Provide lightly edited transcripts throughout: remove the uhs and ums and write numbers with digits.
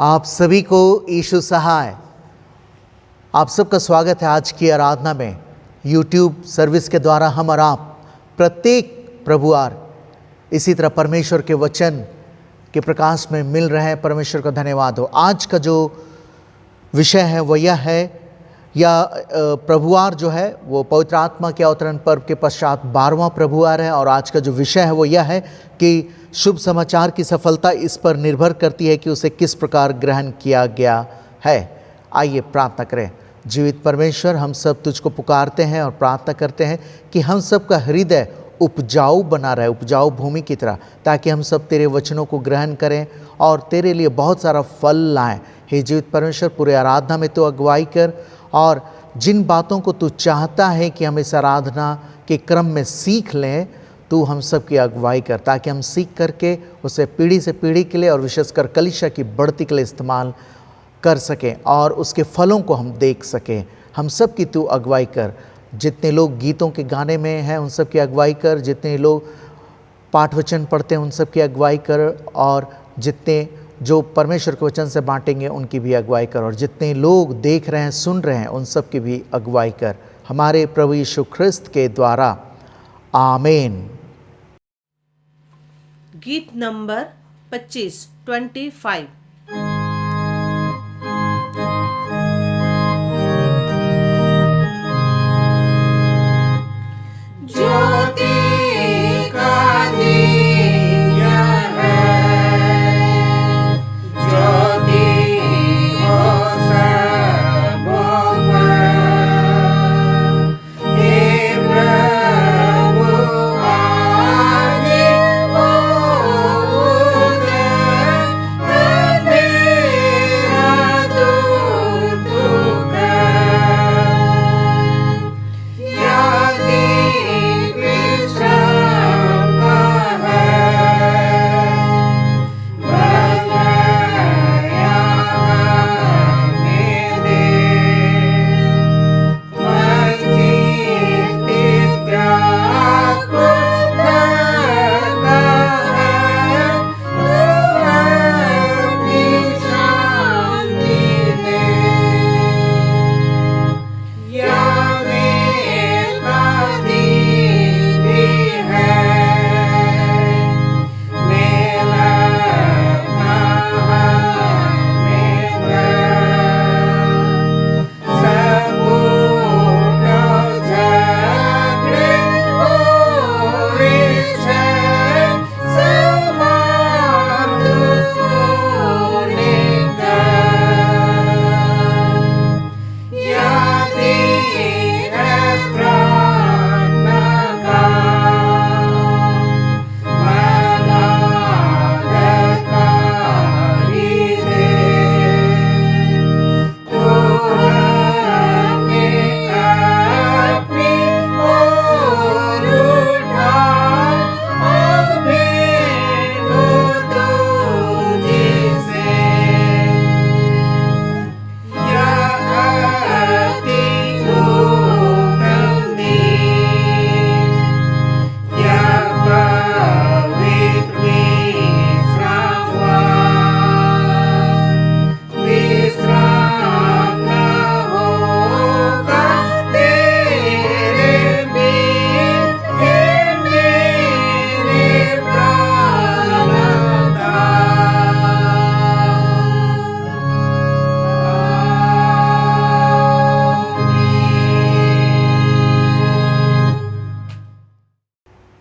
आप सभी को यीशु सहाय। आप सबका स्वागत है आज की आराधना में। YouTube सर्विस के द्वारा हम और आप प्रत्येक प्रभुवार इसी तरह परमेश्वर के वचन के प्रकाश में मिल रहे हैं। परमेश्वर का धन्यवाद हो। आज का जो विषय है वो यह है, या प्रभुवार जो है वो पवित्र आत्मा के अवतरण पर्व के पश्चात 12वां प्रभुवार है। और आज का जो विषय है वो यह है कि शुभ समाचार की सफलता इस पर निर्भर करती है कि उसे किस प्रकार ग्रहण किया गया है। आइए प्रार्थना करें। जीवित परमेश्वर, हम सब तुझको पुकारते हैं और प्रार्थना करते हैं कि हम सब का हृदय उपजाऊ बना रहे, उपजाऊ भूमि की तरह, ताकि हम सब तेरे वचनों को ग्रहण करें और तेरे लिए बहुत सारा फल लाएं। हे जीवित परमेश्वर, पूरे आराधना में तो अगुवाई कर, और जिन बातों को तू चाहता है कि हम इस आराधना के क्रम में सीख लें, तू हम सब की अगुवाई कर, ताकि हम सीख करके उसे पीढ़ी से पीढ़ी के लिए और विशेषकर कलीसिया की बढ़ती के लिए इस्तेमाल कर सकें और उसके फलों को हम देख सकें। हम सब की तू अगुवाई कर। जितने लोग गीतों के गाने में हैं उन सब की अगुवाई कर, जितने लोग पाठ वचन पढ़ते हैं उन सब की अगुवाई कर, और जितने जो परमेश्वर के वचन से बांटेंगे उनकी भी अगुवाई कर, और जितने लोग देख रहे हैं सुन रहे हैं उन सब की भी अगुवाई कर, हमारे प्रभु यीशु ख्रिस्त के द्वारा, आमीन। गीत नंबर 25।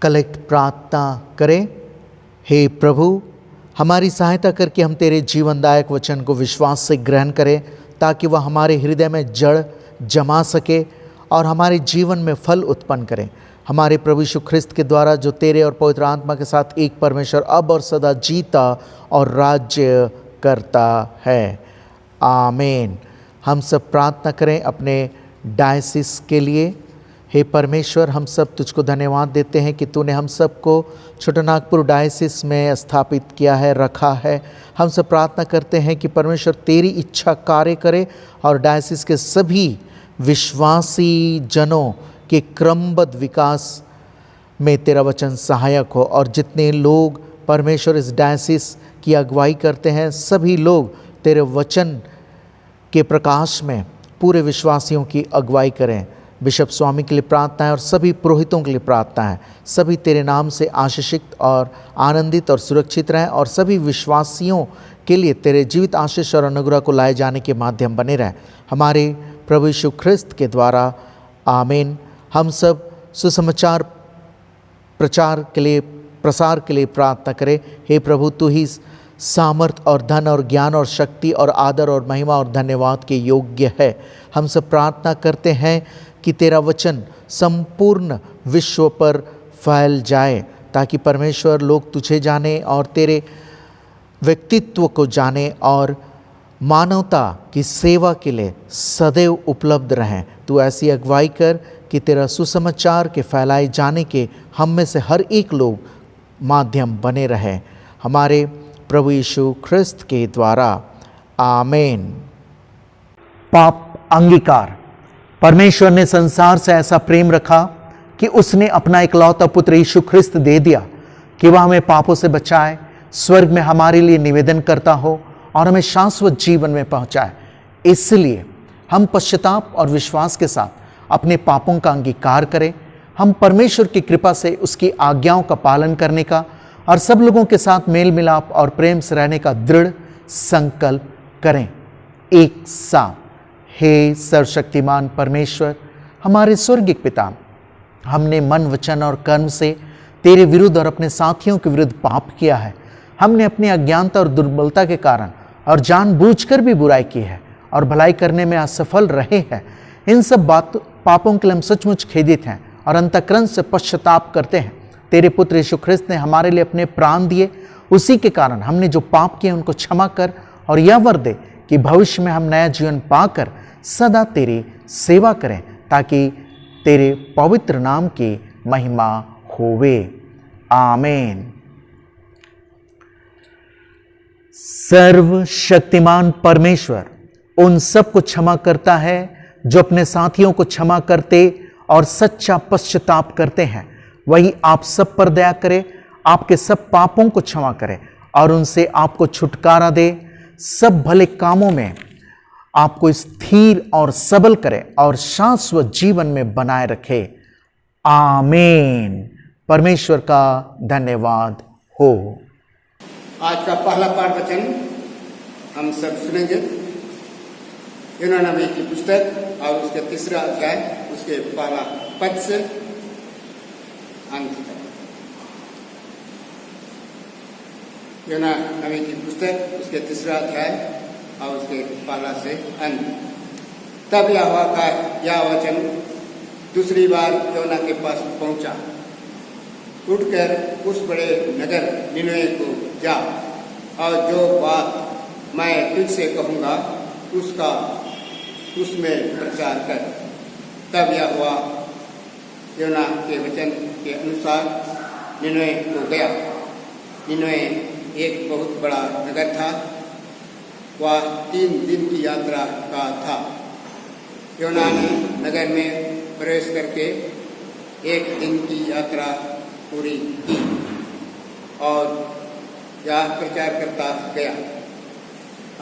कलेक्ट प्रार्थना करें। हे प्रभु, हमारी सहायता करके हम तेरे जीवनदायक वचन को विश्वास से ग्रहण करें, ताकि वह हमारे हृदय में जड़ जमा सके और हमारे जीवन में फल उत्पन्न करें। हमारे प्रभु यीशु ख्रिस्त के द्वारा, जो तेरे और पवित्र आत्मा के साथ एक परमेश्वर अब और सदा जीता और राज्य करता है, आमीन। हम सब प्रार्थना करें अपने डायसिस के लिए। हे परमेश्वर, हम सब तुझको धन्यवाद देते हैं कि तूने हम सबको छोटानागपुर डायसिस में स्थापित किया है, रखा है। हम सब प्रार्थना करते हैं कि परमेश्वर तेरी इच्छा कार्य करे और डायसिस के सभी विश्वासी जनों के क्रमबद्ध विकास में तेरा वचन सहायक हो, और जितने लोग परमेश्वर इस डायसिस की अगुवाई करते हैं, सभी लोग तेरे वचन के प्रकाश में पूरे विश्वासियों की अगुवाई करें। बिशप स्वामी के लिए प्रार्थना है और सभी पुरोहितों के लिए प्रार्थना है। सभी तेरे नाम से आशीषित और आनंदित और सुरक्षित रहें और सभी विश्वासियों के लिए तेरे जीवित आशीष और अनुग्रह को लाए जाने के माध्यम बने रहें। हमारे प्रभु यीशु ख्रिस्त के द्वारा आमीन। हम सब सुसमाचार प्रसार के लिए प्रार्थना करें। हे प्रभु, तू ही सामर्थ और धन और ज्ञान और शक्ति और आदर और महिमा और धन्यवाद के योग्य है। हम सब प्रार्थना करते हैं कि तेरा वचन संपूर्ण विश्व पर फैल जाए, ताकि परमेश्वर लोग तुझे जाने और तेरे व्यक्तित्व को जाने और मानवता की सेवा के लिए सदैव उपलब्ध रहें। तू ऐसी अगुवाई कर कि तेरा सुसमाचार के फैलाए जाने के हम में से हर एक लोग माध्यम बने रहें। हमारे प्रभु यीशु ख्रिस्त के द्वारा आमीन। पाप अंगीकार। परमेश्वर ने संसार से ऐसा प्रेम रखा कि उसने अपना इकलौता पुत्र यीशु ख्रिस्त दे दिया कि वह हमें पापों से बचाए, स्वर्ग में हमारे लिए निवेदन करता हो और हमें शाश्वत जीवन में पहुंचाए। इसलिए हम पश्चाताप और विश्वास के साथ अपने पापों का अंगीकार करें। हम परमेश्वर की कृपा से उसकी आज्ञाओं का पालन करने का और सब लोगों के साथ मेल मिलाप और प्रेम से रहने का दृढ़ संकल्प करें। एक साथ। हे सर्वशक्तिमान परमेश्वर, हमारे स्वर्गिक पिता, हमने मन, वचन और कर्म से तेरे विरुद्ध और अपने साथियों के विरुद्ध पाप किया है। हमने अपनी अज्ञानता और दुर्बलता के कारण और जानबूझकर भी बुराई की है और भलाई करने में असफल रहे हैं। इन सब पापों के लिए हम सचमुच खेदित हैं और अंतःकरण से पश्चाताप करते हैं। तेरे पुत्र यीशु ख्रिस्त ने हमारे लिए अपने प्राण दिए, उसी के कारण हमने जो पाप किए उनको क्षमा कर और यह वर दे कि भविष्य में हम नया जीवन पाकर सदा तेरी सेवा करें, ताकि तेरे पवित्र नाम की महिमा होवे। आमीन। सर्वशक्तिमान परमेश्वर उन सब को क्षमा करता है जो अपने साथियों को क्षमा करते और सच्चा पश्चाताप करते हैं। वही आप सब पर दया करे, आपके सब पापों को क्षमा करे और उनसे आपको छुटकारा दे, सब भले कामों में आपको स्थिर और सबल करे और शाश्वत जीवन में बनाए रखे। आमीन। परमेश्वर का धन्यवाद हो। आज का पहला पाठ वचन हम सब सुनेंगे। यूना नबी की पुस्तक और उसके 3रा अध्याय, उसके पहला पद से अंत तक। यूना नबी की पुस्तक, उसके 3रा अध्याय और उसके पहला से अंत। तब यहोवा का यह वचन दूसरी बार योना के पास पहुंचा, उठकर उस बड़े नगर निनवे को जा और जो बात मैं तुझसे कहूँगा उसका उसमें प्रचार कर। तब यहोवा योना के वचन के अनुसार निनवे को गया। निनवे एक बहुत बड़ा नगर था। वह 3 दिन की यात्रा का था। योना ने नगर में प्रवेश करके 1 दिन की यात्रा पूरी की और यह प्रचार करता गया।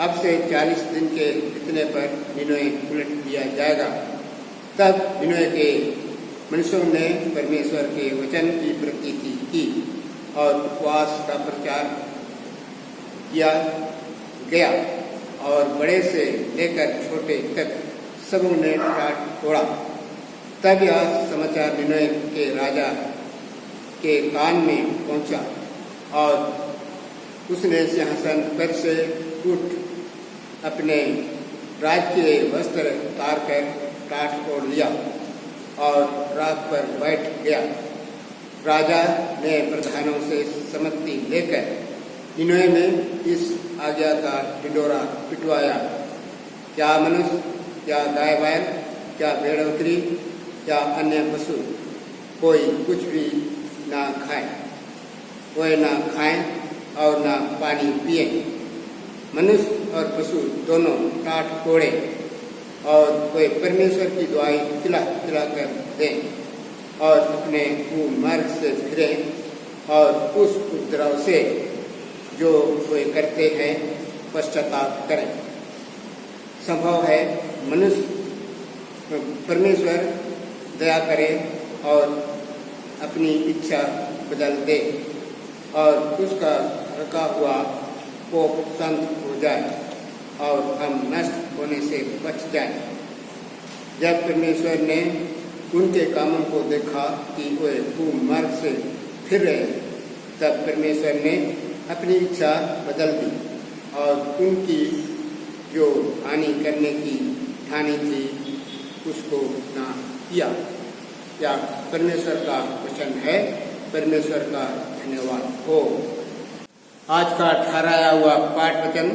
अब से 40 दिन के इतने पर निनवे उलट दिया जाएगा। तब निनवे के मनुष्यों ने परमेश्वर के वचन की प्रतीति की और उपवास का प्रचार किया गया और बड़े से लेकर छोटे तक सबों ने टाट तोड़ा। तब यह समाचार निनवे के राजा के कान में पहुंचा और उसने सिंहासन पर से उठ अपने राजकीय वस्त्र उतार कर टाट तोड़ लिया और रात पर बैठ गया। राजा ने प्रधानों से सम्मति लेकर निनवे में इस आज्ञा का ढिंढोरा पिटवाया, क्या मनुष्य, क्या गाय बैल, क्या भेड़ बकरी, क्या अन्य पशु कोई कुछ भी ना खाए, वे ना खाएं और ना पानी पिए। मनुष्य और पशु दोनों टाट तोड़े और वे परमेश्वर की दुआएं खिला खिला कर दें और अपने कुमार्ग से फिरें और उस उपद्रव से जो वे करते हैं पश्चाताप करें। संभव है मनुष्य परमेश्वर दया करे और अपनी इच्छा बदल दे और उसका रखा हुआ कोप शांत हो जाए और हम नष्ट होने से बच जाए। जब परमेश्वर ने उनके कामों को देखा कि वे कुमार्ग से फिर रहे, तब परमेश्वर ने अपनी इच्छा बदल दी और उनकी जो हानि करने की ठानी थी उसको ना किया। या परमेश्वर का वचन है। परमेश्वर का धन्यवाद हो। आज का ठहराया हुआ पाठ वचन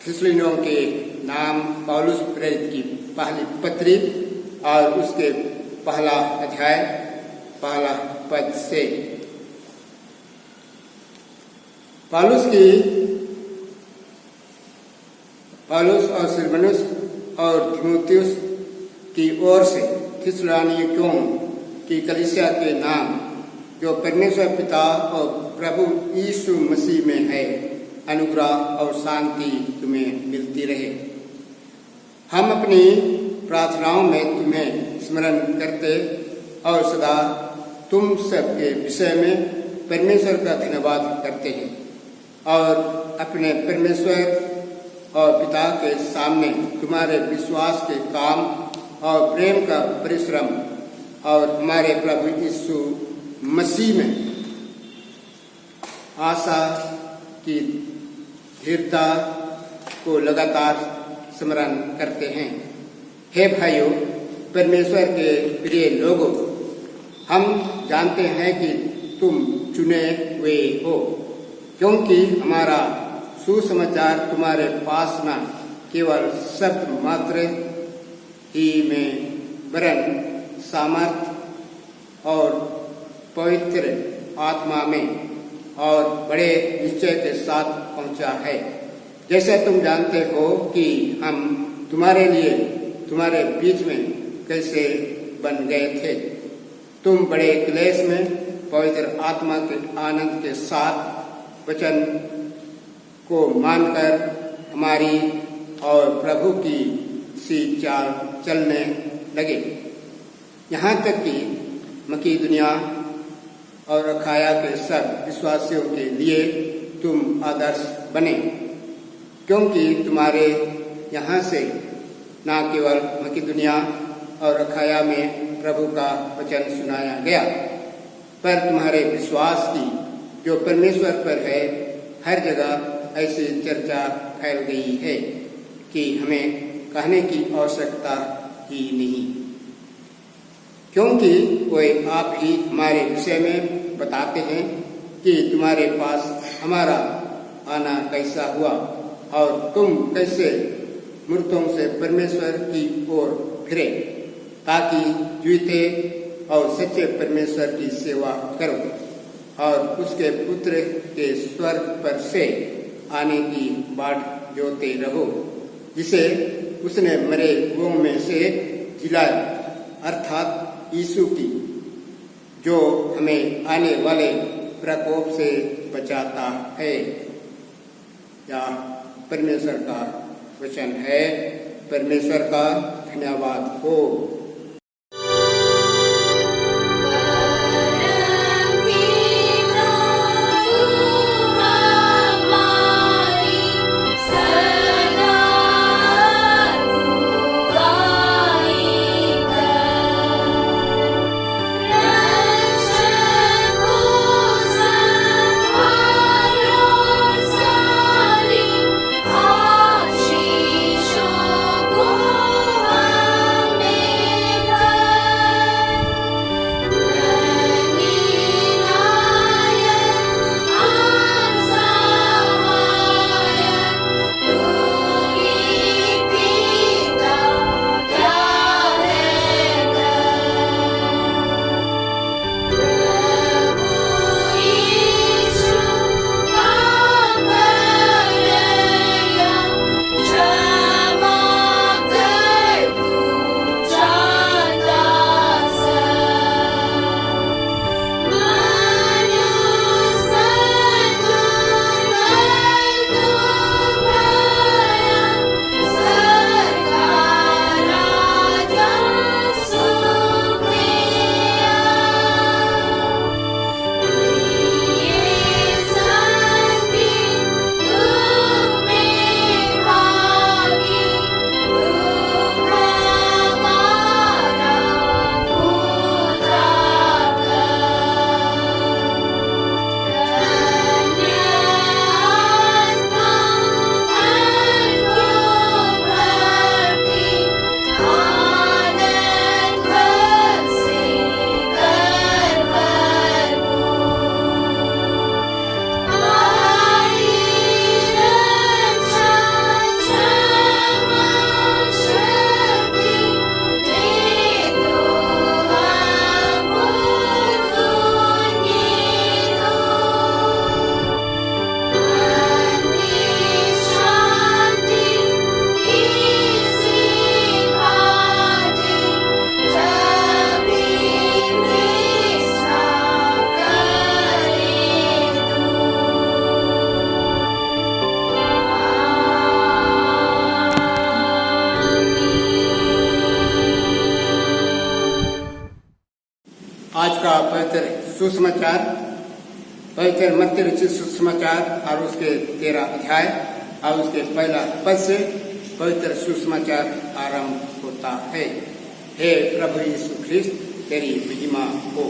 थिस्सलुनीकियों के नाम पौलुस प्रेरित की पहली पत्री और उसके पहला अध्याय पहला पद से। पौलुस और सिलवानुस और तीमुथियुस की ओर से थिस्सलुनीकियों की कलीसिया के नाम जो परमेश्वर पिता और प्रभु यीशु मसीह में है, अनुग्रह और शांति तुम्हें मिलती रहे। हम अपनी प्रार्थनाओं में तुम्हें स्मरण करते और सदा तुम सबके विषय में परमेश्वर का धन्यवाद करते हैं और अपने परमेश्वर और पिता के सामने तुम्हारे विश्वास के काम और प्रेम का परिश्रम और हमारे प्रभु यीशु मसीह में आशा की दृढ़ता को लगातार स्मरण करते हैं। हे भाइयों, परमेश्वर के प्रिय लोगों, हम जानते हैं कि तुम चुने हुए हो, क्योंकि हमारा सुसमाचार तुम्हारे पास न केवल शब्द मात्र ही में वरन सामर्थ और पवित्र आत्मा में और बड़े निश्चय के साथ पहुंचा है। जैसे तुम जानते हो कि हम तुम्हारे लिए तुम्हारे बीच में कैसे बन गए थे। तुम बड़े क्लेश में पवित्र आत्मा के आनंद के साथ वचन को मानकर हमारी और प्रभु की सी चाल चलने लगे। यहाँ तक कि मकीदुनिया और अखाया के सब विश्वासियों के लिए तुम आदर्श बने, क्योंकि तुम्हारे यहाँ से न केवल मकीदुनिया और अखाया में प्रभु का वचन सुनाया गया, पर तुम्हारे विश्वास की जो परमेश्वर पर है हर जगह ऐसी चर्चा फैल गई है कि हमें कहने की आवश्यकता ही नहीं, क्योंकि वे आप ही हमारे विषय में बताते हैं कि तुम्हारे पास हमारा आना कैसा हुआ और तुम कैसे मृतों से परमेश्वर की ओर फिरे, ताकि जीते और सच्चे परमेश्वर की सेवा करो और उसके पुत्र के स्वर्ग पर से आने की बाट जोते रहो, जिसे उसने मरे हुओं में से जिलाया, अर्थात यीशु की, जो हमें आने वाले प्रकोप से बचाता है। या परमेश्वर का वचन है। परमेश्वर का धन्यवाद हो। आशीषों को सुसमाचार, पवित्र मत्ती रचित सुसमाचार और उसके 13 अध्याय और उसके पहला पद से पवित्र सुसमाचार आरंभ होता है। हे प्रभु यीशु ख्रिस्त, तेरी महिमा हो।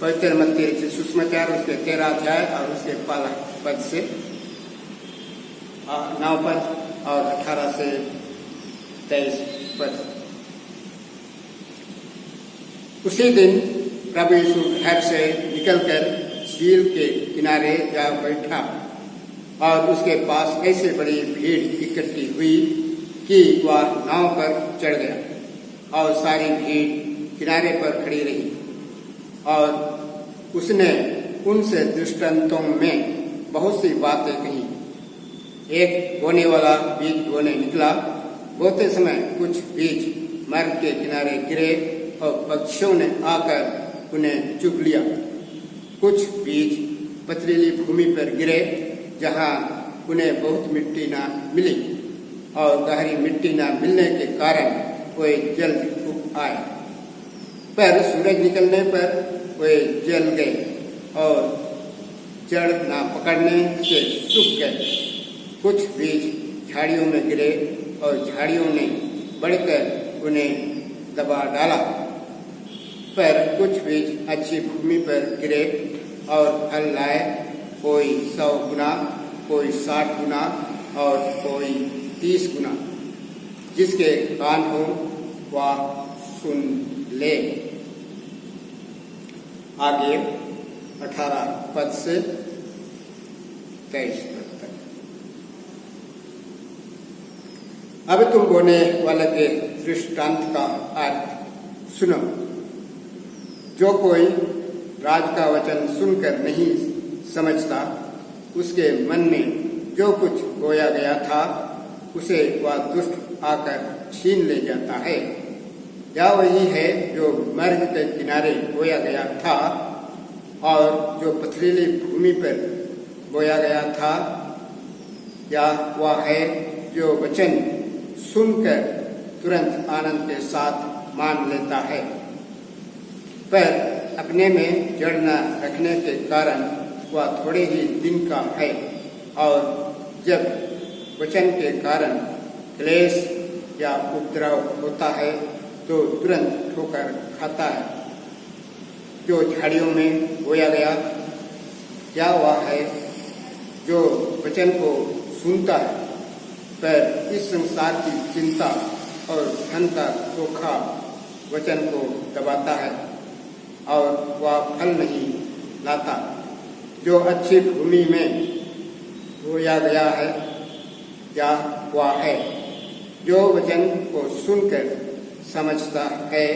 पवित्र मत्ती रचित सुसमाचार उसके 13 अध्याय और उसके पहला पद से 9 पद और 18 से 23 पद। उसी दिन प्रभु यीशु घर से निकलकर झील के किनारे जा बैठा और उसके पास ऐसे बड़ी भीड़ इकट्ठी हुई कि वह नाव पर चढ़ गया और सारी भीड़ किनारे पर खड़ी रही। और उसने उनसे दृष्टांतों में बहुत सी बातें कही। एक बोने वाला बीज बोने निकला। बोते समय कुछ बीज मार्ग के किनारे गिरे और पक्षियों ने आकर उन्हें चुग लिया। कुछ बीज पथरीली भूमि पर गिरे जहां उन्हें बहुत मिट्टी न मिली और गहरी मिट्टी न मिलने के कारण वे जल्द उग आए। पर सूरज निकलने पर वे जल गए और जड़ न पकड़ने से सूख गए। कुछ बीज झाड़ियों में गिरे और झाड़ियों ने बढ़कर उन्हें दबा डाला। पर कुछ बीज अच्छी भूमि पर गिरे और फल लाए, कोई 100 गुना, कोई 60 गुना और कोई 30 गुना। जिसके कान हो वह सुन ले। आगे 18 पद से 23 पद तक। अब तुम बोने वाले के दृष्टांत का अर्थ सुनो। जो कोई राज का वचन सुनकर नहीं समझता, उसके मन में जो कुछ बोया गया था उसे वह दुष्ट आकर छीन ले जाता है। या वही है जो मार्ग के किनारे बोया गया था और जो पथरीली भूमि पर बोया गया था, या वह है जो वचन सुनकर तुरंत आनंद के साथ मान लेता है, पर अपने में जड़ न रखने के कारण वह थोड़े ही दिन का है और जब वचन के कारण क्लेश या उपद्रव होता है तो तुरंत ठोकर खाता है। जो झाड़ियों में बोया गया, क्या वह है जो वचन को सुनता है, पर इस संसार की चिंता और धन का धोखा वचन को दबाता है और वह फल नहीं लाता। जो अच्छी भूमि में बोया गया है, या वह है जो वचन को सुनकर समझता है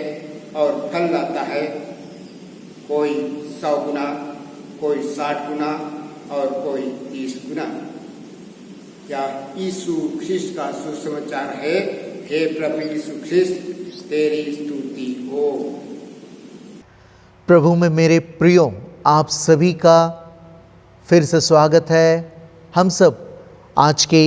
और फल लाता है, कोई 100 गुना, कोई 60 गुना और कोई 30 गुना। या यीशु ख्रिस्त का सुसमाचार है। हे प्रभु यीशु ख्रिस्त, तेरी स्तुति हो। प्रभु में मेरे प्रियो, आप सभी का फिर से स्वागत है। हम सब आज के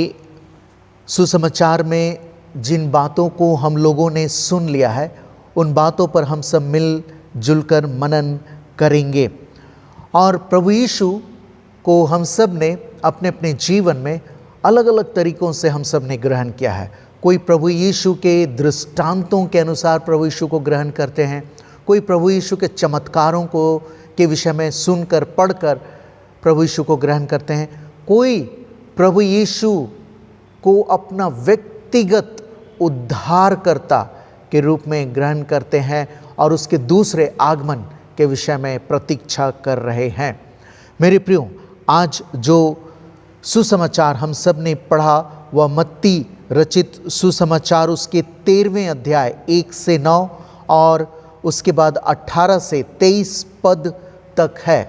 सुसमाचार में जिन बातों को हम लोगों ने सुन लिया है, उन बातों पर हम सब मिल जुलकर मनन करेंगे। और प्रभु यीशु को हम सब ने अपने अपने जीवन में अलग अलग तरीकों से हम सब ने ग्रहण किया है। कोई प्रभु यीशु के दृष्टांतों के अनुसार प्रभु यीशु को ग्रहण करते हैं, कोई प्रभु यीशु के चमत्कारों को के विषय में सुनकर पढ़कर प्रभु यीशु को ग्रहण करते हैं, कोई प्रभु यीशु को अपना व्यक्तिगत उद्धारकर्ता के रूप में ग्रहण करते हैं और उसके दूसरे आगमन के विषय में प्रतीक्षा कर रहे हैं। मेरे प्रियो, आज जो सुसमाचार हम सब ने पढ़ा वह मत्ती रचित सुसमाचार उसके 13वें अध्याय 1 से 9 और उसके बाद 18 से 23 पद तक है।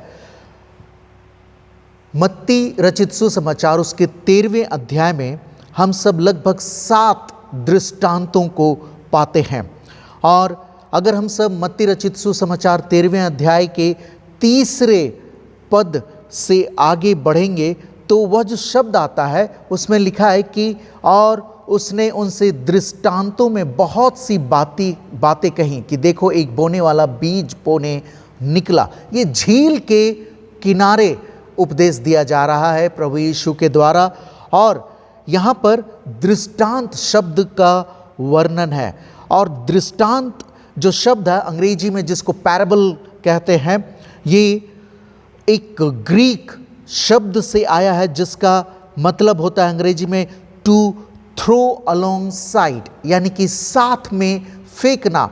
मत्ती रचित सुसमाचार उसके 13वें अध्याय में हम सब लगभग 7 दृष्टांतों को पाते हैं। और अगर हम सब मत्ती रचित सुसमाचार 13वें अध्याय के 3 पद से आगे बढ़ेंगे तो वह जो शब्द आता है उसमें लिखा है कि और उसने उनसे दृष्टांतों में बहुत सी बातें कहीं कि देखो एक बोने वाला बीज बोने निकला। ये झील के किनारे उपदेश दिया जा रहा है प्रभु यीशु के द्वारा, और यहाँ पर दृष्टांत शब्द का वर्णन है। और दृष्टांत जो शब्द है अंग्रेजी में जिसको पैराबल कहते हैं, ये एक ग्रीक शब्द से आया है जिसका मतलब होता है अंग्रेजी में टू थ्रो अलोंग साइड, यानी कि साथ में फेंकना।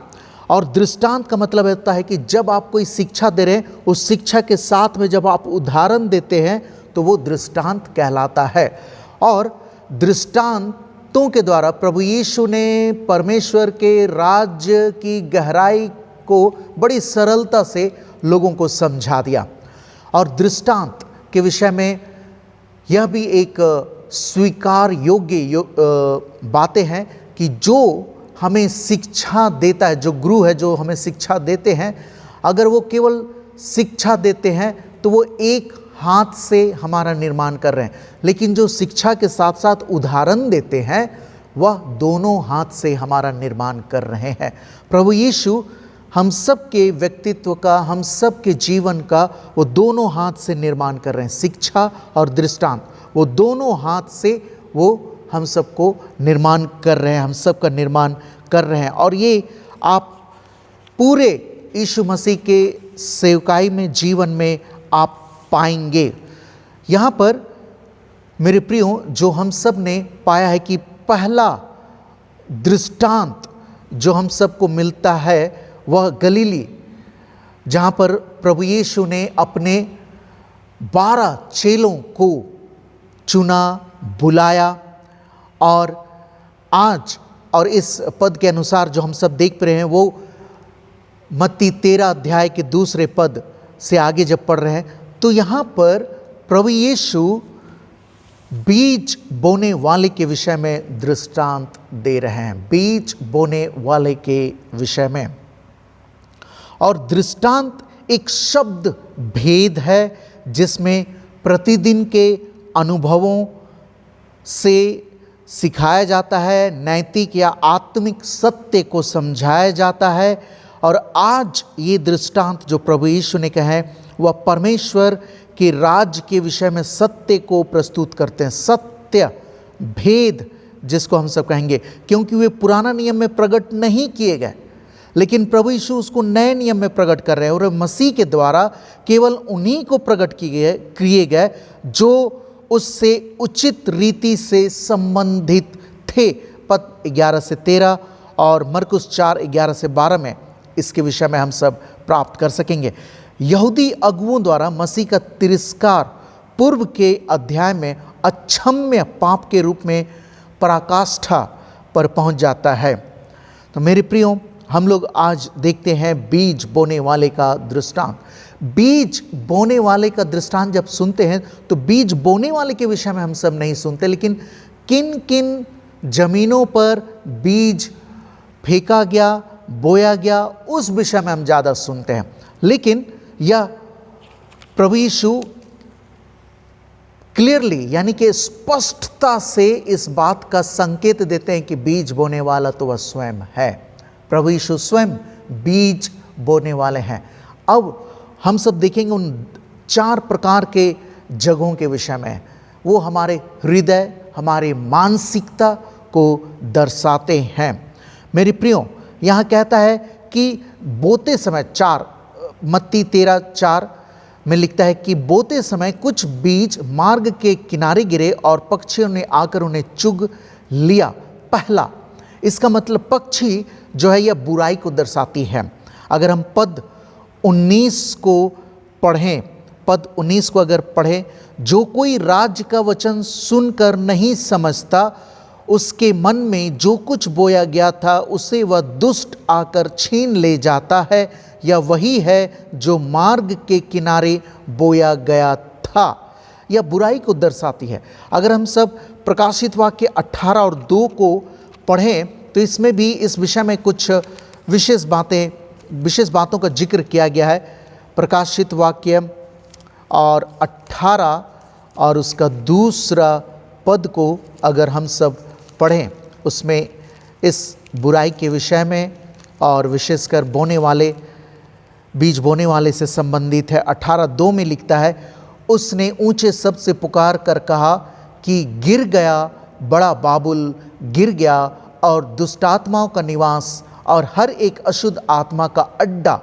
और दृष्टांत का मतलब होता है कि जब आप कोई शिक्षा दे रहे हैं, उस शिक्षा के साथ में जब आप उदाहरण देते हैं तो वो दृष्टांत कहलाता है। और दृष्टांतों के द्वारा प्रभु यीशु ने परमेश्वर के राज्य की गहराई को बड़ी सरलता से लोगों को समझा दिया। और दृष्टांत के विषय में यह भी एक स्वीकार योग्य बातें हैं कि जो हमें शिक्षा देता है, जो गुरु है जो हमें शिक्षा देते हैं, अगर वो केवल शिक्षा देते हैं तो वो एक हाथ से हमारा निर्माण कर रहे हैं, लेकिन जो शिक्षा के साथ साथ उदाहरण देते हैं वह दोनों हाथ से हमारा निर्माण कर रहे हैं। प्रभु यीशु हम सब के व्यक्तित्व का, हम सब के जीवन का वो दोनों हाथ से निर्माण कर रहे हैं। शिक्षा और दृष्टांत वो दोनों हाथ से वो हम सबको निर्माण कर रहे हैं, हम सब का निर्माण कर रहे हैं। और ये आप पूरे यीशु मसीह के सेवकाई में, जीवन में आप पाएंगे। यहाँ पर मेरे प्रियो, जो हम सब ने पाया है कि पहला दृष्टांत जो हम सबको मिलता है वह गलीली, जहाँ पर प्रभु यीशु ने अपने 12 चेलों को चुना, बुलाया। और आज और इस पद के अनुसार जो हम सब देख रहे हैं वो मत्ती 13 अध्याय के दूसरे पद से आगे जब पढ़ रहे हैं तो यहाँ पर प्रभु यीशु बीज बोने वाले के विषय में दृष्टांत दे रहे हैं, बीज बोने वाले के विषय में। और दृष्टांत एक शब्द भेद है जिसमें प्रतिदिन के अनुभवों से सिखाया जाता है, नैतिक या आत्मिक सत्य को समझाया जाता है। और आज ये दृष्टांत जो प्रभु यीशु ने कहा है वह परमेश्वर के राज्य के विषय में सत्य को प्रस्तुत करते हैं, सत्य भेद जिसको हम सब कहेंगे, क्योंकि वे पुराना नियम में प्रकट नहीं किए गए, लेकिन प्रभु यीशु उसको नए नियम में प्रकट कर रहे हैं। और मसीह के द्वारा केवल उन्हीं को प्रकट किए गए जो उससे उचित रीति से संबंधित थे। पद 11 से 13 और मरकुस 4 11 से 12 में इसके विषय में हम सब प्राप्त कर सकेंगे। यहूदी अगुओं द्वारा मसीह का तिरस्कार पूर्व के अध्याय में अक्षम्य पाप के रूप में पराकाष्ठा पर पहुंच जाता है। तो मेरे प्रियो, हम लोग आज देखते हैं बीज बोने वाले का दृष्टांत। बीज बोने वाले का दृष्टांत जब सुनते हैं तो बीज बोने वाले के विषय में हम सब नहीं सुनते, लेकिन किन किन जमीनों पर बीज फेंका गया, बोया गया, उस विषय में हम ज़्यादा सुनते हैं। लेकिन यह प्रभु यीशु क्लियरली यानी कि स्पष्टता से इस बात का संकेत देते हैं कि बीज बोने वाला तो वह स्वयं है। प्रभु यीशु स्वयं बीज बोने वाले हैं। अब हम सब देखेंगे उन 4 प्रकार के जगहों के विषय में। वो हमारे हृदय, हमारे मानसिकता को दर्शाते हैं। मेरे प्रियो, यहाँ कहता है कि बोते समय 4 मत्ती 13:4 में लिखता है कि बोते समय कुछ बीज मार्ग के किनारे गिरे और पक्षियों ने आकर उन्हें चुग लिया। पहला, इसका मतलब पक्षी जो है यह बुराई को दर्शाती है। अगर हम पद 19 को पढ़ें, पद 19 को अगर पढ़ें, जो कोई राज्य का वचन सुनकर नहीं समझता, उसके मन में जो कुछ बोया गया था उसे वह दुष्ट आकर छीन ले जाता है, यह वही है जो मार्ग के किनारे बोया गया था। यह बुराई को दर्शाती है। अगर हम सब प्रकाशित वाक्य 18 और 2 को पढ़ें तो इसमें भी इस विषय में कुछ विशेष बातों का जिक्र किया गया है। प्रकाशित वाक्य और 18 और उसका दूसरा पद को अगर हम सब पढ़ें उसमें इस बुराई के विषय में और विशेषकर बीज बोने वाले से संबंधित है। 18:2 में लिखता है, उसने ऊंचे शब्द से पुकार कर कहा कि गिर गया, बड़ा बाबुल गिर गया और दुष्टात्माओं का निवास और हर एक अशुद्ध आत्मा का अड्डा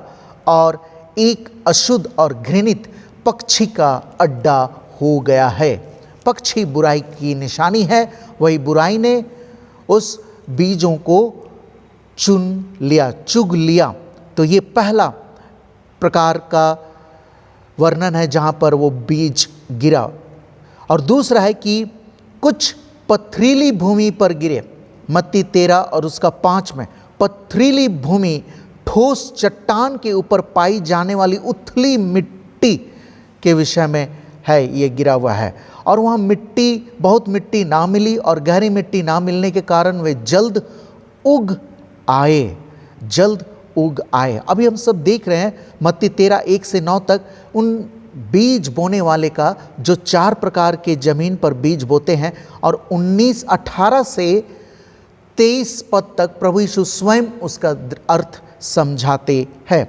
और एक अशुद्ध और घृणित पक्षी का अड्डा हो गया है। पक्षी बुराई की निशानी है, वही बुराई ने उस बीजों को चुग लिया। तो ये पहला प्रकार का वर्णन है जहाँ पर वो बीज गिरा। और दूसरा है कि कुछ पथरीली भूमि पर गिरे। मत्ती 13 और उसका 5 में पथरीली भूमि ठोस चट्टान के ऊपर पाई जाने वाली उथली मिट्टी के विषय में है, ये गिरा हुआ है। और वहाँ बहुत मिट्टी ना मिली और गहरी मिट्टी ना मिलने के कारण वे जल्द उग आए। अभी हम सब देख रहे हैं मत्ती 13 1 से 9 तक उन बीज बोने वाले का जो 4 प्रकार के जमीन पर बीज बोते हैं, और 18 से 23 पद तक प्रभु यीशु स्वयं उसका अर्थ समझाते हैं।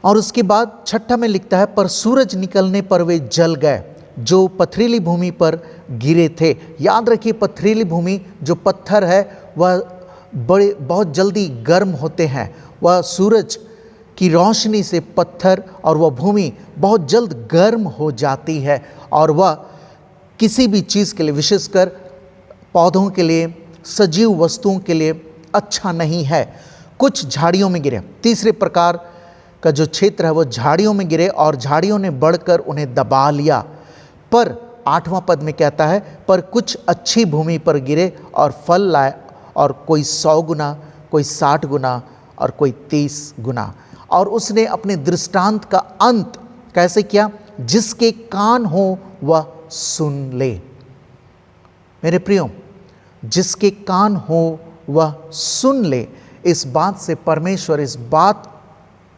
और उसके बाद 6 में लिखता है, पर सूरज निकलने पर वे जल गए जो पथरीली भूमि पर गिरे थे। याद रखिए, पथरीली भूमि जो पत्थर है वह बहुत जल्दी गर्म होते हैं। वह सूरज की रोशनी से पत्थर और वह भूमि बहुत जल्द गर्म हो जाती है, और वह किसी भी चीज़ के लिए, विशेषकर पौधों के लिए, सजीव वस्तुओं के लिए अच्छा नहीं है। कुछ झाड़ियों में गिरे। तीसरे प्रकार का जो क्षेत्र है वो झाड़ियों में गिरे और झाड़ियों ने बढ़कर उन्हें दबा लिया। पर 8वां पद में कहता है, पर कुछ अच्छी भूमि पर गिरे और फल लाए, और कोई 100 गुना, कोई 60 गुना और कोई 30 गुना। और उसने अपने दृष्टांत का अंत कैसे किया? जिसके कान हो वह सुन ले। मेरे प्रियो, जिसके कान हो वह सुन ले। इस बात से परमेश्वर इस बात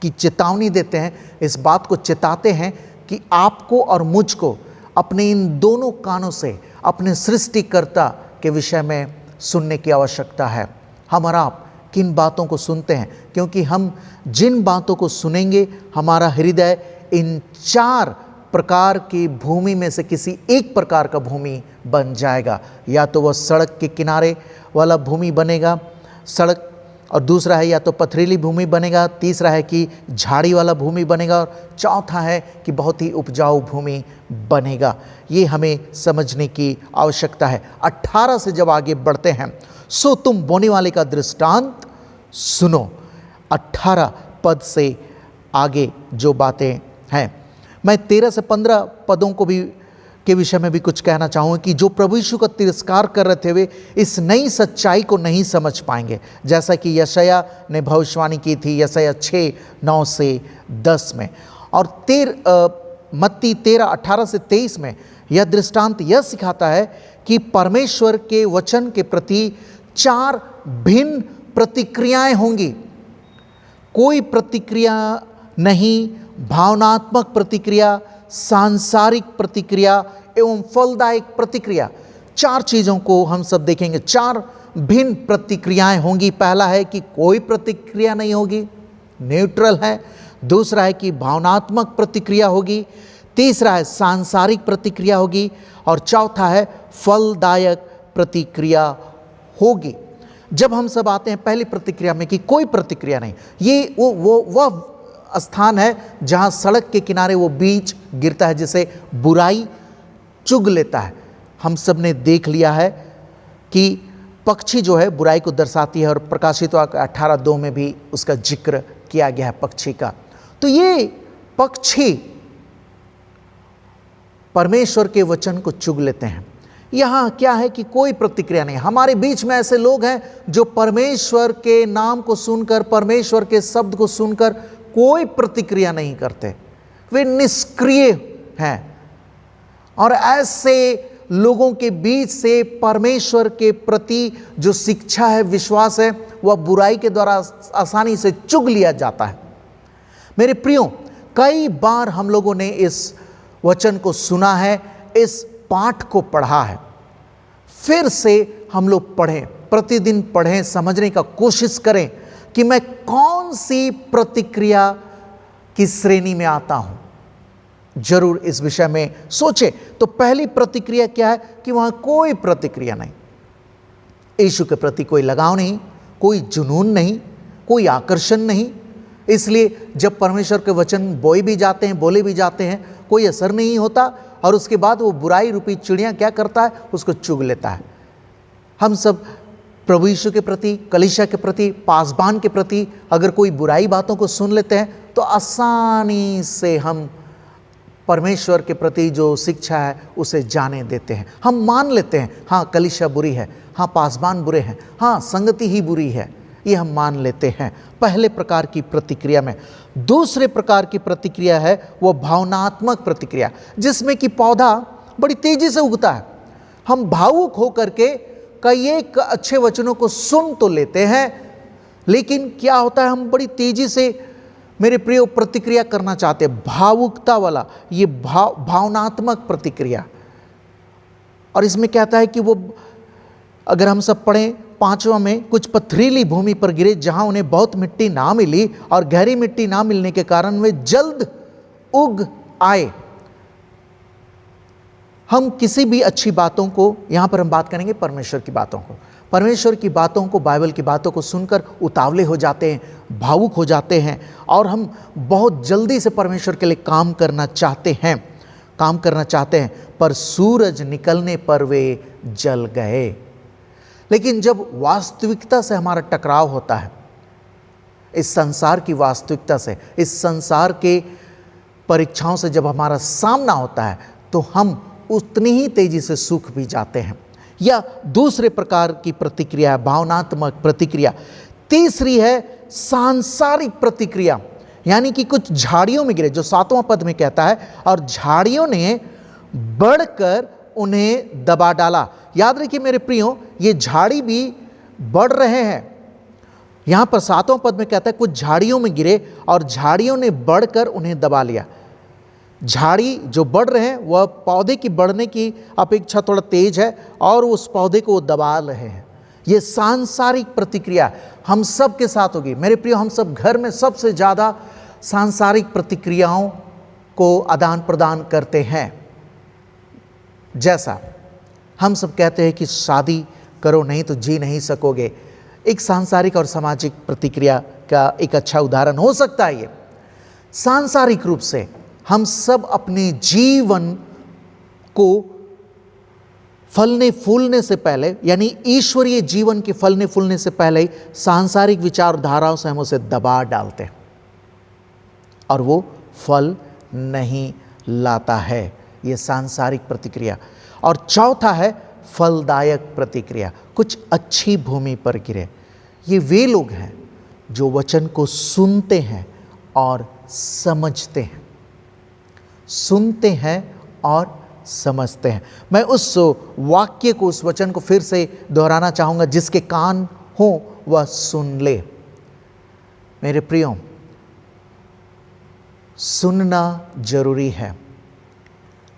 की चेतावनी देते हैं, इस बात को चेताते हैं कि आपको और मुझको अपने इन दोनों कानों से अपने सृष्टिकर्ता के विषय में सुनने की आवश्यकता है। हम और आप किन बातों को सुनते हैं? क्योंकि हम जिन बातों को सुनेंगे, हमारा हृदय इन 4 प्रकार की भूमि में से किसी एक प्रकार का भूमि बन जाएगा। या तो वह सड़क के किनारे वाला भूमि बनेगा, सड़क, और दूसरा है या तो पथरीली भूमि बनेगा, तीसरा है कि झाड़ी वाला भूमि बनेगा, और चौथा है कि बहुत ही उपजाऊ भूमि बनेगा। ये हमें समझने की आवश्यकता है। 18 से जब आगे बढ़ते हैं, सो तुम बोने वाले का दृष्टांत सुनो। 18 पद से आगे जो बातें हैं, मैं 13 से 15 पदों को भी के विषय में भी कुछ कहना चाहूँगा कि जो प्रभु यीशु का तिरस्कार कर रहे थे वे इस नई सच्चाई को नहीं समझ पाएंगे, जैसा कि यशाया ने भविष्यवाणी की थी, यशाया 6:9 से 10 में। और मत्ती 13:18 से 23 में यह दृष्टांत यह सिखाता है कि परमेश्वर के वचन के प्रति 4 भिन्न प्रतिक्रियाएं होंगी। कोई प्रतिक्रिया नहीं, भावनात्मक प्रतिक्रिया, सांसारिक प्रतिक्रिया एवं फलदायक प्रतिक्रिया, 4 चीज़ों को हम सब देखेंगे। 4 भिन्न प्रतिक्रियाएं होंगी। पहला है कि कोई प्रतिक्रिया नहीं होगी, न्यूट्रल है। दूसरा है कि भावनात्मक प्रतिक्रिया होगी। तीसरा है सांसारिक प्रतिक्रिया होगी। और चौथा है फलदायक प्रतिक्रिया होगी। जब हम सब आते हैं पहली प्रतिक्रिया में कि कोई प्रतिक्रिया नहीं, ये वह स्थान है जहाँ सड़क के किनारे वो बीज गिरता है जिसे बुराई चुग लेता है। हम सब ने देख लिया है कि पक्षी जो है बुराई को दर्शाती है, और प्रकाशित वाक्य 18:2 में भी उसका जिक्र किया गया है पक्षी का। तो ये पक्षी परमेश्वर के वचन को चुग लेते हैं। यहाँ क्या है कि कोई प्रतिक्रिया नहीं। हमारे बीच में ऐसे लोग हैं जो परमेश्वर के नाम को सुनकर, परमेश्वर के शब्द को सुनकर कोई प्रतिक्रिया नहीं करते, वे निष्क्रिय हैं। और ऐसे लोगों के बीच से परमेश्वर के प्रति जो शिक्षा है, विश्वास है, वह बुराई के द्वारा आसानी से चुग लिया जाता है। मेरे प्रियो, कई बार हम लोगों ने इस वचन को सुना है, इस पाठ को पढ़ा है, फिर से हम लोग पढ़ें, प्रतिदिन पढ़ें, समझने का कोशिश करें कि मैं कौन सी प्रतिक्रिया की श्रेणी में आता हूं। जरूर इस विषय में सोचें। तो पहली प्रतिक्रिया क्या है कि वहां कोई प्रतिक्रिया नहीं, यीशु के प्रति कोई लगाव नहीं, कोई जुनून नहीं, कोई आकर्षण नहीं। इसलिए जब परमेश्वर के वचन बोए भी जाते हैं, बोले भी जाते हैं, कोई असर नहीं होता, और उसके बाद वो बुराई रूपी चिड़िया क्या करता है, उसको चुग लेता है। हम सब प्रभु यीशु के प्रति, कलीसिया के प्रति, पासबान के प्रति अगर कोई बुराई बातों को सुन लेते हैं तो आसानी से हम परमेश्वर के प्रति जो शिक्षा है उसे जाने देते हैं। हम मान लेते हैं हाँ कलीसिया बुरी है, हाँ पासबान बुरे हैं, हाँ संगति ही बुरी है, ये हम मान लेते हैं पहले प्रकार की प्रतिक्रिया में। दूसरे प्रकार की प्रतिक्रिया है वो भावनात्मक प्रतिक्रिया, जिसमें कि पौधा बड़ी तेजी से उगता है। हम भावुक होकर के कई एक अच्छे वचनों को सुन तो लेते हैं, लेकिन क्या होता है, हम बड़ी तेजी से मेरे प्रिय प्रतिक्रिया करना चाहते हैं, भावुकता वाला, ये भावनात्मक प्रतिक्रिया। और इसमें कहता है कि वो, अगर हम सब पढ़ें 5वां में, कुछ पथरीली भूमि पर गिरे जहां उन्हें बहुत मिट्टी ना मिली और गहरी मिट्टी ना मिलने के कारण वे जल्द उग आए। हम किसी भी अच्छी बातों को, यहां पर हम बात करेंगे परमेश्वर की बातों को, परमेश्वर की बातों को, बाइबल की बातों को सुनकर उतावले हो जाते हैं, भावुक हो जाते हैं, और हम बहुत जल्दी से परमेश्वर के लिए काम करना चाहते हैं, पर सूरज निकलने पर वे जल गए। लेकिन जब वास्तविकता से हमारा टकराव होता है, इस संसार की वास्तविकता से, इस संसार के परीक्षाओं से जब हमारा सामना होता है, तो हम उतनी ही तेजी से सूख भी जाते हैं। या दूसरे प्रकार की प्रतिक्रिया, भावनात्मक प्रतिक्रिया। तीसरी है सांसारिक प्रतिक्रिया, यानी कि कुछ झाड़ियों में गिरे, जो 7वां पद में कहता है, और झाड़ियों ने बढ़कर उन्हें दबा डाला। याद रखिए मेरे प्रियो, ये झाड़ी भी बढ़ रहे हैं। यहां पर 7वां पद में कहता है कुछ झाड़ियों में गिरे और झाड़ियों ने बढ़कर उन्हें दबा लिया। झाड़ी जो बढ़ रहे हैं वह पौधे की बढ़ने की अपेक्षा थोड़ा तेज है और उस पौधे को वो दबा रहे हैं। ये सांसारिक प्रतिक्रिया हम सब के साथ होगी मेरे प्रियो। हम सब घर में सबसे ज़्यादा सांसारिक प्रतिक्रियाओं को आदान प्रदान करते हैं। जैसा हम सब कहते हैं कि शादी करो नहीं तो जी नहीं सकोगे, एक सांसारिक और सामाजिक प्रतिक्रिया का एक अच्छा उदाहरण हो सकता है। ये सांसारिक रूप से हम सब अपने जीवन को फलने फूलने से पहले, यानी ईश्वरीय जीवन के फलने फूलने से पहले ही सांसारिक विचारधाराओं से हम उसे दबा डालते हैं और वो फल नहीं लाता है। ये सांसारिक प्रतिक्रिया। और चौथा है फलदायक प्रतिक्रिया, कुछ अच्छी भूमि पर गिरे। ये वे लोग हैं जो वचन को सुनते हैं और समझते हैं, सुनते हैं और समझते हैं। मैं उस वाक्य को, उस वचन को फिर से दोहराना चाहूँगा, जिसके कान हो वह सुन ले। मेरे प्रियो, सुनना जरूरी है,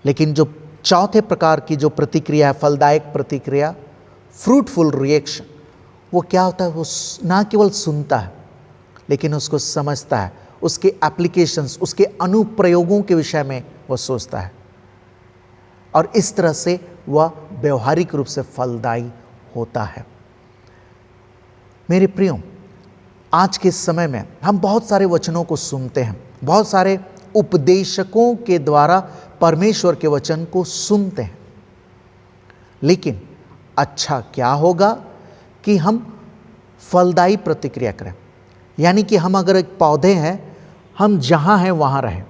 लेकिन जो चौथे प्रकार की जो प्रतिक्रिया है, फलदायक प्रतिक्रिया, फ्रूटफुल रिएक्शन, वो क्या होता है, वो ना केवल सुनता है लेकिन उसको समझता है, उसके एप्लीकेशंस, उसके अनुप्रयोगों के विषय में वो सोचता है, और इस तरह से वह व्यवहारिक रूप से फलदायी होता है। मेरे प्रियो, आज के समय में हम बहुत सारे वचनों को सुनते हैं, बहुत सारे उपदेशकों के द्वारा परमेश्वर के वचन को सुनते हैं, लेकिन अच्छा क्या होगा कि हम फलदायी प्रतिक्रिया करें। यानी कि हम अगर एक पौधे हैं, हम जहाँ हैं वहाँ रहें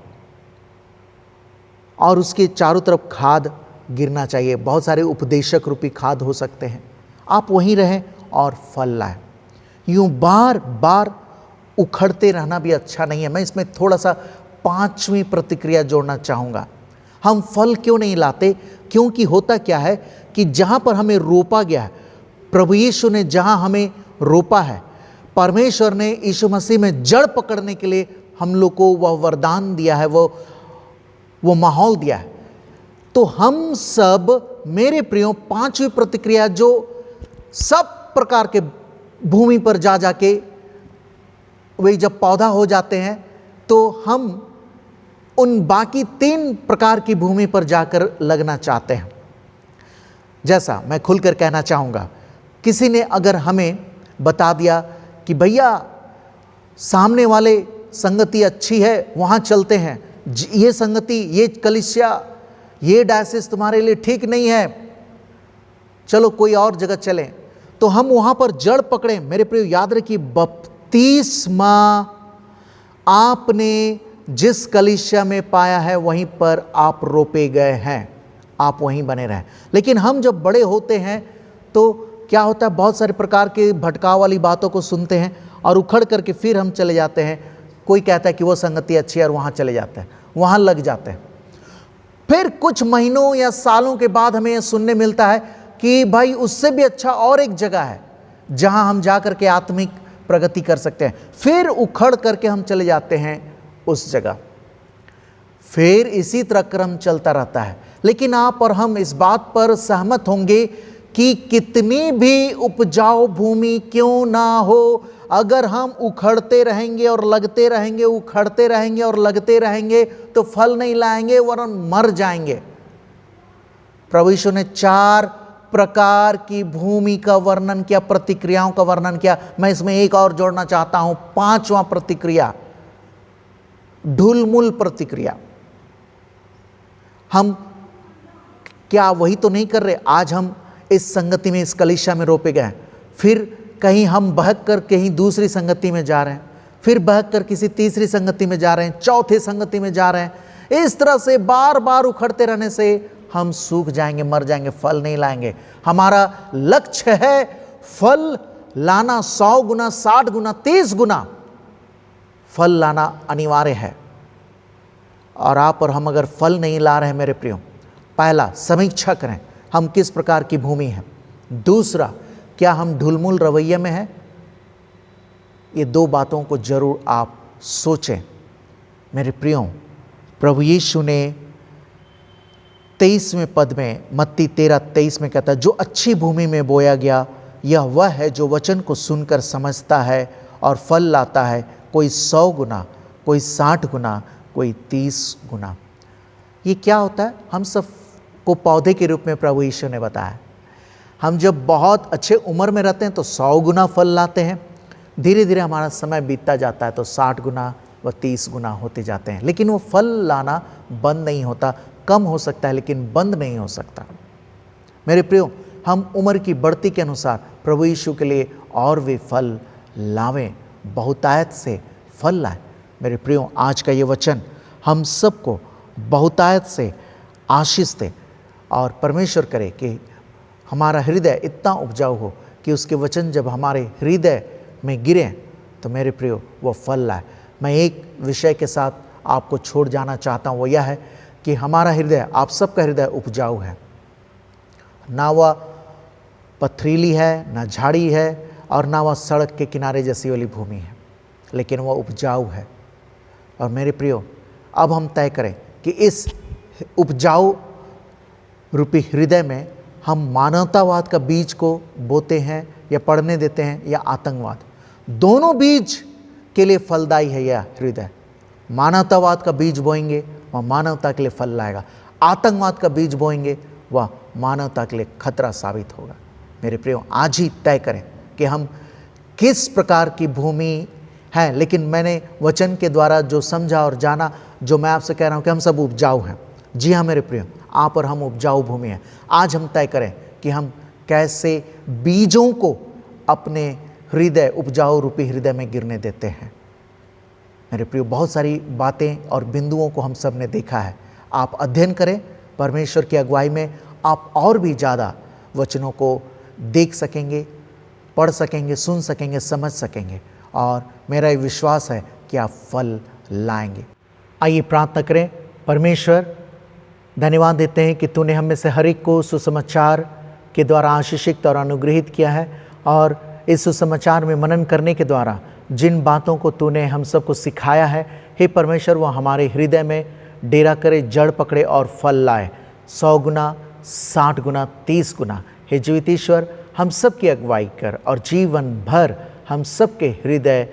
और उसके चारों तरफ खाद गिरना चाहिए। बहुत सारे उपदेशक रूपी खाद हो सकते हैं, आप वहीं रहें और फल लाएं। यूँ बार बार उखड़ते रहना भी अच्छा नहीं है। मैं इसमें थोड़ा सा 5वीं प्रतिक्रिया जोड़ना चाहूँगा। हम फल क्यों नहीं लाते? क्योंकि होता क्या है कि जहाँ पर हमें रोपा गया है, प्रभु यीशु ने जहाँ हमें रोपा है, परमेश्वर ने यीशु मसीह में जड़ पकड़ने के लिए हम लोग को वह वरदान दिया है, वो माहौल दिया है। तो हम सब मेरे प्रियो 5वीं प्रतिक्रिया जो सब प्रकार के भूमि पर जा जाके वही जब पौधा हो जाते हैं तो हम उन बाकी 3 प्रकार की भूमि पर जाकर लगना चाहते हैं। जैसा मैं खुलकर कहना चाहूँगा, किसी ने अगर हमें बता दिया कि भैया सामने वाले संगति अच्छी है, वहाँ चलते हैं, ये संगति, ये कलीसिया, ये डायसिस तुम्हारे लिए ठीक नहीं है, चलो कोई और जगह चलें, तो हम वहाँ पर जड़ पकड़ें। मेरे प्रिय याद रखिए, बपतिस्मा आपने जिस कलीसिया में पाया है वहीं पर आप रोपे गए हैं, आप वहीं बने रहें। लेकिन हम जब बड़े होते हैं तो क्या होता है, बहुत सारे प्रकार के भटकाव वाली बातों को सुनते हैं और उखड़ करके फिर हम चले जाते हैं। कोई कहता है कि वो संगति अच्छी है और वहाँ चले जाते हैं, वहाँ लग जाते हैं। फिर कुछ महीनों या सालों के बाद हमें यह सुनने मिलता है कि भाई उससे भी अच्छा और एक जगह है जहाँ हम जा कर के आत्मिक प्रगति कर सकते हैं। फिर उखड़ करके हम चले जाते हैं उस जगह। फिर इसी तरह क्रम चलता रहता है। लेकिन आप और हम इस बात पर सहमत होंगे कि कितनी भी उपजाऊ भूमि क्यों ना हो, अगर हम उखड़ते रहेंगे और लगते रहेंगे, उखड़ते रहेंगे और लगते रहेंगे, तो फल नहीं लाएंगे वरन मर जाएंगे। प्रभु यीशु ने 4 प्रकार की भूमि का वर्णन किया, प्रतिक्रियाओं का वर्णन किया। मैं इसमें एक और जोड़ना चाहता हूं, 5वां प्रतिक्रिया, ढुलमुल प्रतिक्रिया। हम क्या वही तो नहीं कर रहे? आज हम इस संगति में, इस कलीसिया में रोपे गए, फिर कहीं हम बहक कर कहीं दूसरी संगति में जा रहे हैं, फिर बहक कर किसी तीसरी संगति में जा रहे हैं, चौथी संगति में जा रहे हैं। इस तरह से बार बार उखड़ते रहने से हम सूख जाएंगे, मर जाएंगे, फल नहीं लाएंगे। हमारा लक्ष्य है फल लाना, 100 गुना, 60 गुना, 30 गुना फल लाना अनिवार्य है। और आप और हम अगर फल नहीं ला रहे हैं मेरे प्रियो, पहला समीक्षा करें हम किस प्रकार की भूमि है। दूसरा, क्या हम ढुलमुल रवैये में हैं? ये 2 बातों को जरूर आप सोचें मेरे प्रियो। प्रभु यीशु ने 23वें पद में, मत्ती 13:23 में कहता है, जो अच्छी भूमि में बोया गया यह वह है जो वचन को सुनकर समझता है और फल लाता है, कोई 100 गुना, कोई 60 गुना, कोई 30 गुना। ये क्या होता है? हम सब को पौधे के रूप में प्रभु यीशु ने बताया। हम जब बहुत अच्छे उम्र में रहते हैं तो 100 गुना फल लाते हैं, धीरे धीरे हमारा समय बीतता जाता है तो 60 गुना व 30 गुना होते जाते हैं। लेकिन वो फल लाना बंद नहीं होता, कम हो सकता है लेकिन बंद नहीं हो सकता। मेरे प्रियो, हम उम्र की बढ़ती के अनुसार प्रभु यीशु के लिए और भी फल लावें, बहुतायत से फल लाएं। मेरे प्रियो, आज का ये वचन हम सबको बहुतायत से आशीष दे और परमेश्वर करे कि हमारा हृदय इतना उपजाऊ हो कि उसके वचन जब हमारे हृदय में गिरे तो मेरे प्रियो वो फल लाए। मैं एक विषय के साथ आपको छोड़ जाना चाहता हूँ, वो यह है कि हमारा हृदय, आप सबका हृदय उपजाऊ है। ना वह पथरीली है, ना झाड़ी है और ना वह सड़क के किनारे जैसी वाली भूमि है, लेकिन वह उपजाऊ है। और मेरे प्रियो, अब हम तय करें कि इस उपजाऊ रूपी हृदय में हम मानवतावाद का बीज को बोते हैं या पड़ने देते हैं, या आतंकवाद। दोनों बीज के लिए फलदायी है यह हृदय। मानवतावाद का बीज बोएंगे वह मानवता के लिए फल लाएगा, आतंकवाद का बीज बोएंगे वह मानवता के लिए खतरा साबित होगा। मेरे प्रियो, आज ही तय करें कि हम किस प्रकार की भूमि है। लेकिन मैंने वचन के द्वारा जो समझा और जाना, जो मैं आपसे कह रहा हूँ कि हम सब उपजाऊ हैं। जी हाँ मेरे प्रियो, आप और हम उपजाऊ भूमि हैं। आज हम तय करें कि हम कैसे बीजों को अपने हृदय, उपजाऊ रूपी हृदय में गिरने देते हैं। मेरे प्रियो, बहुत सारी बातें और बिंदुओं को हम सब ने देखा है। आप अध्ययन करें, परमेश्वर की अगुवाई में आप और भी ज़्यादा वचनों को देख सकेंगे, पढ़ सकेंगे, सुन सकेंगे, समझ सकेंगे, और मेरा ये विश्वास है कि आप फल लाएंगे। आइए प्रार्थना करें। परमेश्वर, धन्यवाद देते हैं कि तूने हम में से हर एक को सुसमाचार के द्वारा आशीषित और अनुग्रहित किया है, और इस सुसमाचार में मनन करने के द्वारा जिन बातों को तूने हम सबको सिखाया है, हे परमेश्वर, वो हमारे हृदय में डेरा करे, जड़ पकड़े और फल लाए, 100 गुना, 60 गुना, 30 गुना। हे जीवित ईश्वर, हम सब की अगुवाई कर और जीवन भर हम सब के हृदय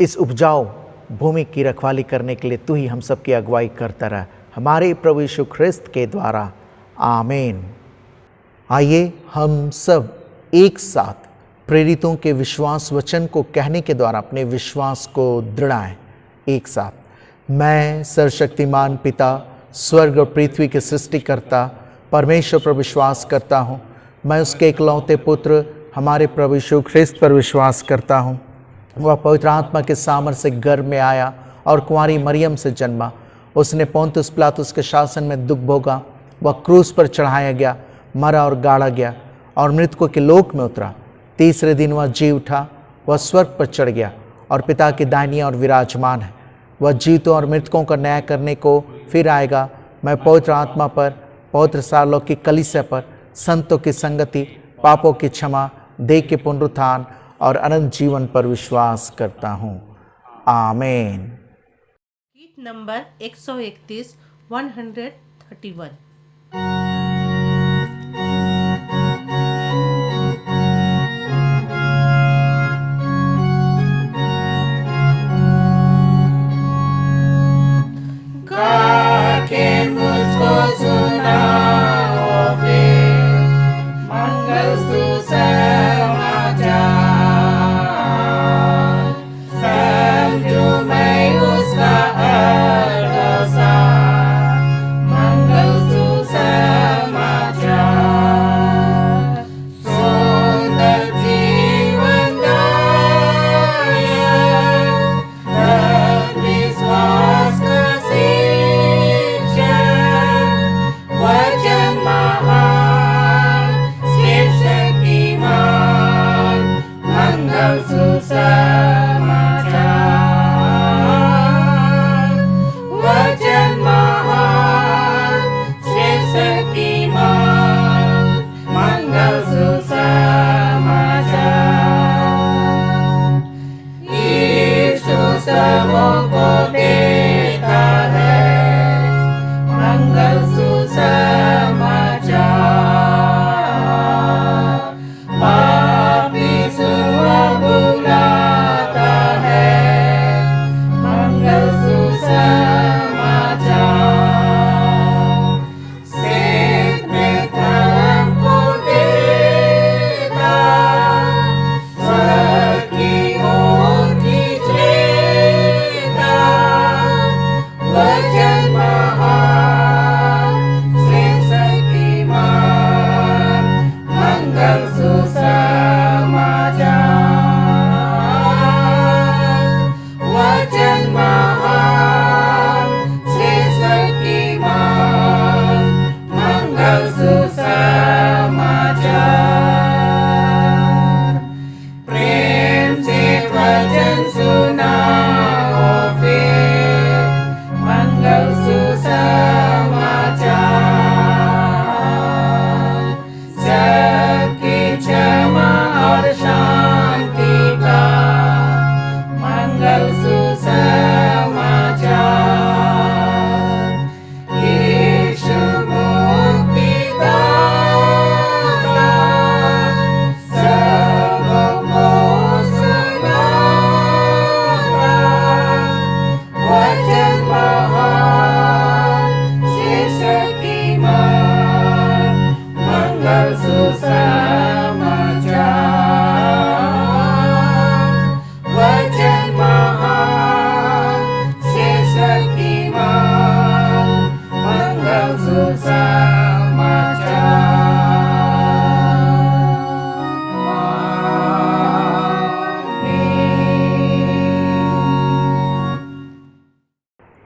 इस उपजाऊ भूमि की रखवाली करने के लिए तू ही हम सब की अगुवाई करता रह, हमारे प्रभु यीशु ख्रिस्त के द्वारा, आमीन। आइए हम सब एक साथ प्रेरितों के विश्वास वचन को कहने के द्वारा अपने विश्वास को दृढ़ाएं। एक साथ। मैं सर्वशक्तिमान पिता, स्वर्ग और पृथ्वी के सृष्टिकर्ता परमेश्वर पर विश्वास करता हूँ। मैं उसके इकलौते पुत्र हमारे प्रभु यीशु ख्रिस्त पर विश्वास करता हूँ। वह पवित्र आत्मा के सामर्थ्य से गर्भ में आया और कुंवारी मरियम से जन्मा। उसने पोंतुस पिलातुस के शासन में दुख भोगा। वह क्रूस पर चढ़ाया गया, मरा और गाड़ा गया और मृतकों के लोक में उतरा। तीसरे दिन वह जी उठा। वह स्वर्ग पर चढ़ गया और पिता की दाहिनी ओर विराजमान है। वह जीवतों और मृतकों का न्याय करने को फिर आएगा। मैं पवित्र आत्मा पर, पवित्र सार्वलौकिक कलीसिया पर, संतों की संगति, पापों की क्षमा, देह के पुनरुत्थान और अनंत जीवन पर विश्वास करता हूँ। आमीन। गीत नंबर 131 131।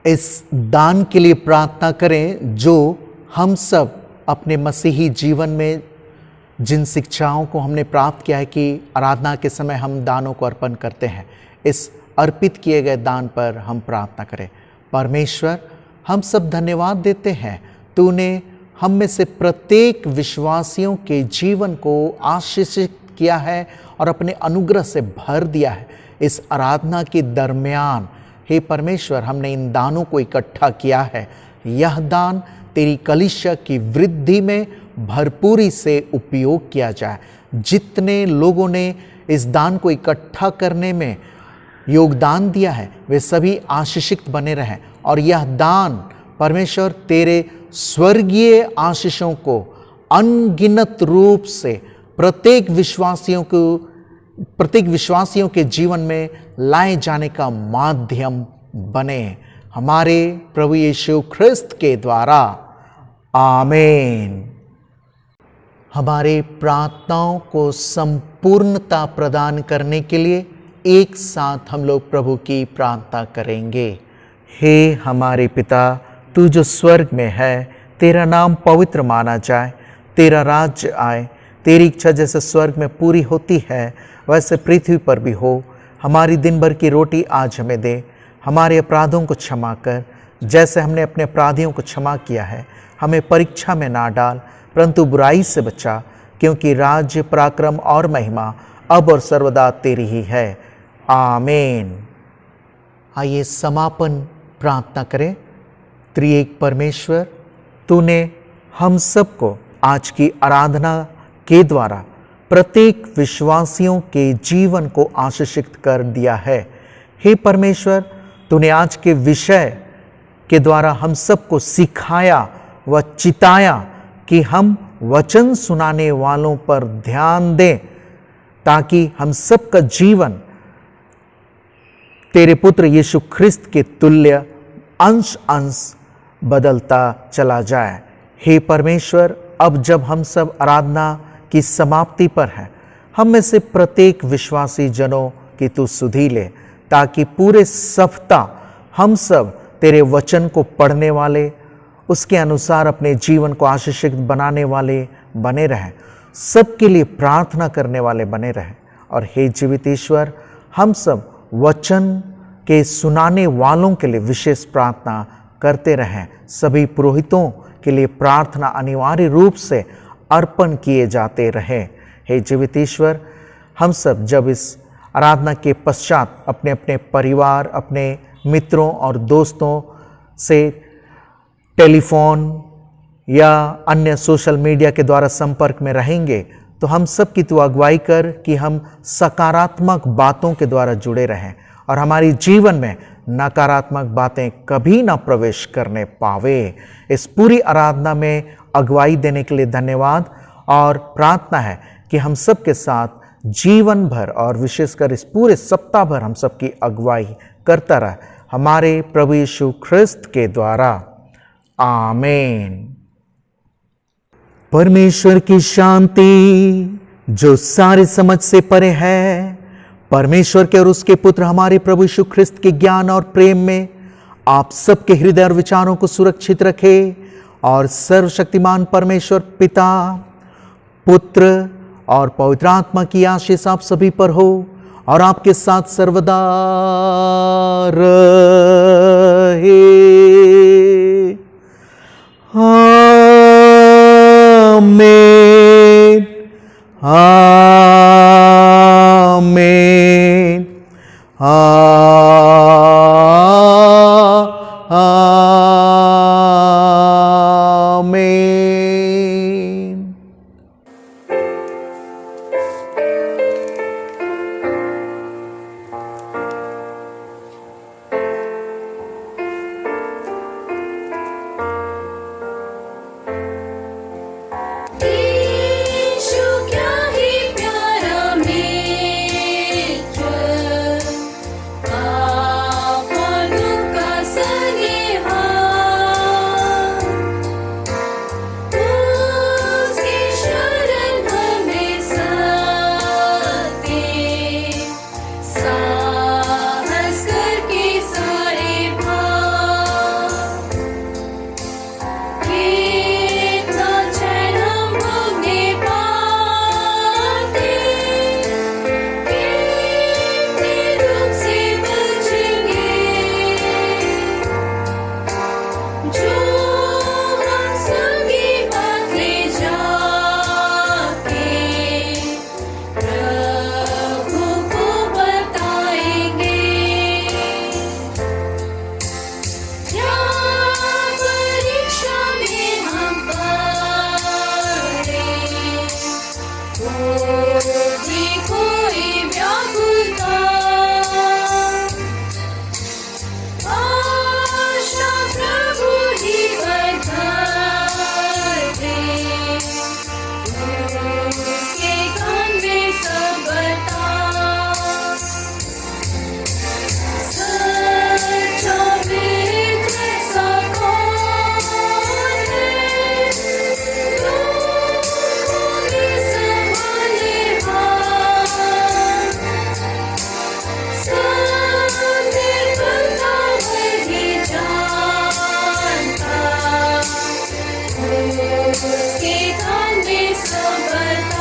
इस दान के लिए प्रार्थना करें जो हम सब अपने मसीही जीवन में जिन शिक्षाओं को हमने प्राप्त किया है कि आराधना के समय हम दानों को अर्पण करते हैं, इस अर्पित किए गए दान पर हम प्रार्थना करें। परमेश्वर, हम सब धन्यवाद देते हैं, तूने हम में से प्रत्येक विश्वासियों के जीवन को आशीषित किया है और अपने अनुग्रह से भर दिया है। इस आराधना के दरमियान हे परमेश्वर, हमने इन दानों को इकट्ठा किया है। यह दान तेरी कलीसिया की वृद्धि में भरपूरी से उपयोग किया जाए। जितने लोगों ने इस दान को इकट्ठा करने में योगदान दिया है वे सभी आशीषित बने रहें और यह दान परमेश्वर तेरे स्वर्गीय आशीषों को अनगिनत रूप से प्रत्येक विश्वासियों के जीवन में लाए जाने का माध्यम बने, हमारे प्रभु यीशु ख्रिस्त के द्वारा, आमीन। हमारे प्रार्थनाओं को संपूर्णता प्रदान करने के लिए एक साथ हम लोग प्रभु की प्रार्थना करेंगे। हे हमारे पिता, तू जो स्वर्ग में है, तेरा नाम पवित्र माना जाए, तेरा राज्य आए, तेरी इच्छा जैसे स्वर्ग में पूरी होती है वैसे पृथ्वी पर भी हो। हमारी दिन भर की रोटी आज हमें दे, हमारे अपराधों को क्षमा कर जैसे हमने अपने अपराधियों को क्षमा किया है। हमें परीक्षा में ना डाल परंतु बुराई से बचा, क्योंकि राज्य, पराक्रम और महिमा अब और सर्वदा तेरी ही है, आमीन। आइए समापन प्रार्थना करें। त्रिएक परमेश्वर, तूने हम सबको आज की आराधना के द्वारा प्रत्येक विश्वासियों के जीवन को आशीषित कर दिया है। हे परमेश्वर, तूने आज के विषय के द्वारा हम सबको सिखाया व चिताया कि हम वचन सुनाने वालों पर ध्यान दें, ताकि हम सबका जीवन तेरे पुत्र यीशु ख्रिस्त के तुल्य अंश अंश बदलता चला जाए। हे परमेश्वर, अब जब हम सब आराधना की समाप्ति पर हैं, हम में से प्रत्येक विश्वासी जनों की तू सुधि ले, ताकि पूरे सप्ताह हम सब तेरे वचन को पढ़ने वाले, उसके अनुसार अपने जीवन को आशीषित बनाने वाले बने रहें, सबके लिए प्रार्थना करने वाले बने रहें। और हे जीवित ईश्वर, हम सब वचन के सुनाने वालों के लिए विशेष प्रार्थना करते रहें। सभी पुरोहितों के लिए प्रार्थना अनिवार्य रूप से अर्पण किए जाते रहे। हे जीवित ईश्वर, हम सब जब इस आराधना के पश्चात अपने अपने परिवार, अपने मित्रों और दोस्तों से टेलीफोन या अन्य सोशल मीडिया के द्वारा संपर्क में रहेंगे, तो हम सब की तू अगुवाई कर कि हम सकारात्मक बातों के द्वारा जुड़े रहें और हमारी जीवन में नकारात्मक बातें कभी ना प्रवेश करने पावे। इस पूरी आराधना में अगुवाई देने के लिए धन्यवाद और प्रार्थना है कि हम सब के साथ जीवन भर और विशेषकर इस पूरे सप्ताह भर हम सब की अगुवाई करता रहे, हमारे प्रभु यीशु ख्रिस्त के द्वारा, आमीन। परमेश्वर की शांति जो सारी समझ से परे है, परमेश्वर के और उसके पुत्र हमारे प्रभु यीशु ख्रिस्त के ज्ञान और प्रेम में आप सबके हृदय और विचारों को सुरक्षित रखे और सर्वशक्तिमान परमेश्वर पिता, पुत्र और पवित्र आत्मा की आशीष आप सभी पर हो और आपके साथ सर्वदा रहे, आमीन, आमीन, आमीन। यीशु क्या ही प्यारा मित्र, आपनों का स्नेहा, उसके दान में सब